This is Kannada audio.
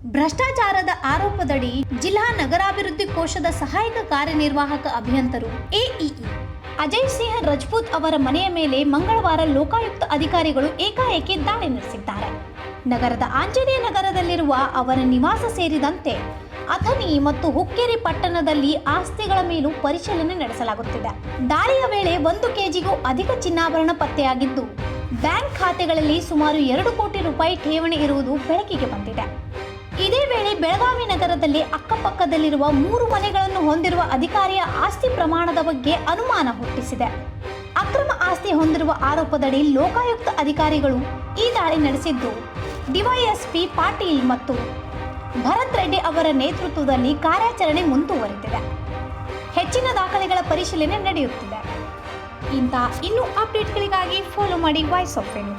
ಭ್ರಷ್ಟಾಚಾರದ ಆರೋಪದಡಿ ಜಿಲ್ಲಾ ನಗರಾಭಿವೃದ್ಧಿ ಕೋಶದ ಸಹಾಯಕ ಕಾರ್ಯನಿರ್ವಾಹಕ ಅಭಿಯಂತರು ಎಇಇ ಅಜಯ್ ಸಿಂಹ ರಜಪೂತ್ ಅವರ ಮನೆಯ ಮೇಲೆ ಮಂಗಳವಾರ ಲೋಕಾಯುಕ್ತ ಅಧಿಕಾರಿಗಳು ಏಕಾಏಕಿ ದಾಳಿ ನಡೆಸಿದ್ದಾರೆ. ನಗರದ ಆಂಜನೇಯ ನಗರದಲ್ಲಿರುವ ಅವರ ನಿವಾಸ ಸೇರಿದಂತೆ ಅಥಣಿ ಮತ್ತು ಹುಕ್ಕೇರಿ ಪಟ್ಟಣದಲ್ಲಿ ಆಸ್ತಿಗಳ ಮೇಲೂ ಪರಿಶೀಲನೆ ನಡೆಸಲಾಗುತ್ತಿದೆ. ದಾಳಿಯ ವೇಳೆ 1 ಕೆಜಿಗೂ ಅಧಿಕ ಚಿನ್ನಾಭರಣ ಪತ್ತೆಯಾಗಿದ್ದು, ಬ್ಯಾಂಕ್ ಖಾತೆಗಳಲ್ಲಿ ಸುಮಾರು 2 ಕೋಟಿ ರೂಪಾಯಿ ಠೇವಣಿ ಇರುವುದು ಬೆಳಕಿಗೆ ಬಂದಿದೆ. ಇದೇ ವೇಳೆ ಬೆಳಗಾವಿ ನಗರದಲ್ಲಿ ಅಕ್ಕಪಕ್ಕದಲ್ಲಿರುವ 3 ಮನೆಗಳನ್ನು ಹೊಂದಿರುವ ಅಧಿಕಾರಿಯ ಆಸ್ತಿ ಪ್ರಮಾಣದ ಬಗ್ಗೆ ಅನುಮಾನ ಹುಟ್ಟಿಸಿದೆ. ಅಕ್ರಮ ಆಸ್ತಿ ಹೊಂದಿರುವ ಆರೋಪದಡಿ ಲೋಕಾಯುಕ್ತ ಅಧಿಕಾರಿಗಳು ಈ ದಾಳಿ ನಡೆಸಿದ್ದು, ಡಿವೈಎಸ್ಪಿ ಪಾಟೀಲ್ ಮತ್ತು ಭರತ್ ರೆಡ್ಡಿ ಅವರ ನೇತೃತ್ವದಲ್ಲಿ ಕಾರ್ಯಾಚರಣೆ ಮುಂದುವರೆದಿದೆ. ಹೆಚ್ಚಿನ ದಾಖಲೆಗಳ ಪರಿಶೀಲನೆ ನಡೆಯುತ್ತಿದೆ. ಇನ್ನೂ ಅಪ್ಡೇಟ್ಗಳಿಗಾಗಿ ಫಾಲೋ ಮಾಡಿ ವಾಯ್ಸ್ ಆಫ್ ವೇಣು.